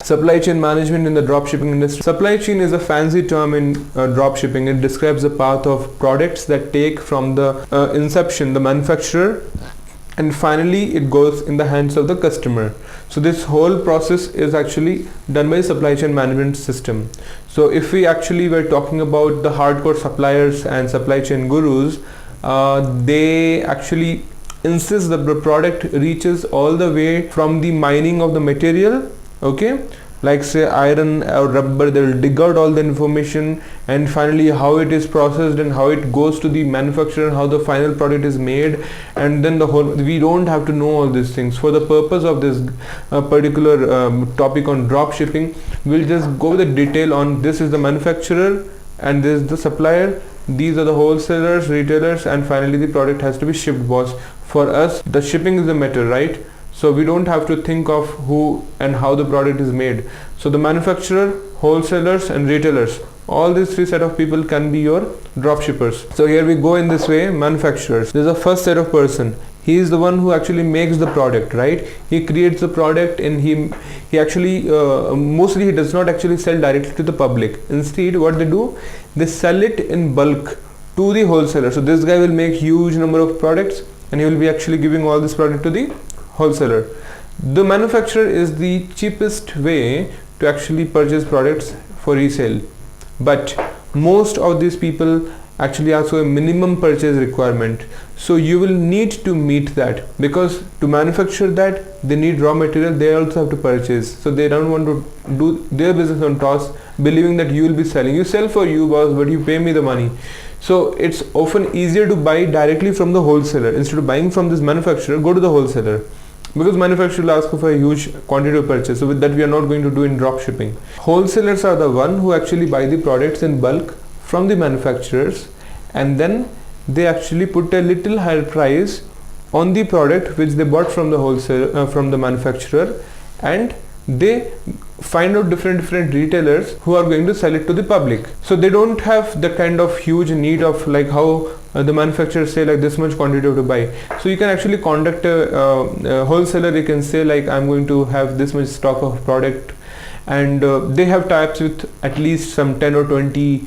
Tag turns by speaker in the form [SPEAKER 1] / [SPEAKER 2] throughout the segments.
[SPEAKER 1] Supply chain management in the dropshipping industry. Supply chain is a fancy term in dropshipping. It describes the path of products that take from the inception, the manufacturer, and finally it goes in the hands of the customer. So this whole process is actually done by supply chain management system. So if we actually were talking about the hardcore suppliers and supply chain gurus, they actually insist that the product reaches all the way from the mining of the material, okay, like say iron or rubber. They will dig out all the information, and finally how it is processed and how it goes to the manufacturer, how the final product is made, and then the whole, we don't have to know all these things. For the purpose of this particular topic on drop shipping, we'll just go with the detail on this is the manufacturer and this is the supplier, these are the wholesalers, retailers, and finally the product has to be shipped, boss. For us, the shipping is the matter, right? So we don't have to think of who and how the product is made. So the manufacturer, wholesalers, and retailers, all these three set of people can be your drop shippers. So here we go in this way. Manufacturers, there's a first set of person. He is the one who actually makes the product, right? He creates the product, and he actually mostly he does not actually sell directly to the public. Instead, what they do, they sell it in bulk to the wholesaler. So this guy will make huge number of products, and he will be actually giving all this product to the wholesaler. The manufacturer is the cheapest way to actually purchase products for resale, but most of these people actually also a minimum purchase requirement. So you will need to meet that, because to manufacture that they need raw material, they also have to purchase. So they don't want to do their business on toss, believing that you will be selling. You sell for you, boss, but you pay me the money. So it's often easier to buy directly from the wholesaler. Instead of buying from this manufacturer, go to the wholesaler, because manufacturer will ask for a huge quantity of purchase. So with that, we are not going to do in drop shipping. Wholesalers are the one who actually buy the products in bulk from the manufacturers, and then they actually put a little higher price on the product which they bought from the wholesaler, from the manufacturer, and they find out different retailers who are going to sell it to the public. So they don't have the kind of huge need of like how the manufacturers say like this much quantity to buy. So you can actually contact a wholesaler. You can say like I'm going to have this much stock of product, and they have types with at least some 10 or 20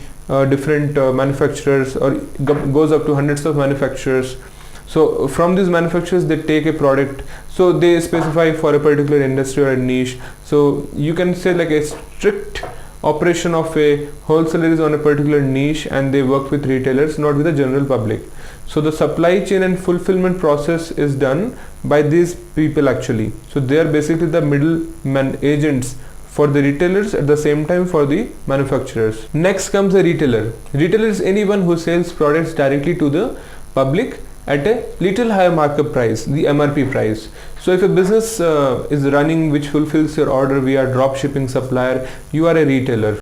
[SPEAKER 1] different manufacturers, or goes up to hundreds of manufacturers. So from these manufacturers they take a product, so they specify for a particular industry or a niche. So you can say like a strict operation of a wholesaler is on a particular niche, and they work with retailers, not with the general public. So the supply chain and fulfillment process is done by these people actually. So they are basically the middleman agents for the retailers, at the same time for the manufacturers. Next comes a retailer. Retailer is anyone who sells products directly to the public at a little higher markup price, the MRP price. So if a business is running which fulfills your order via drop shipping supplier, you are a retailer.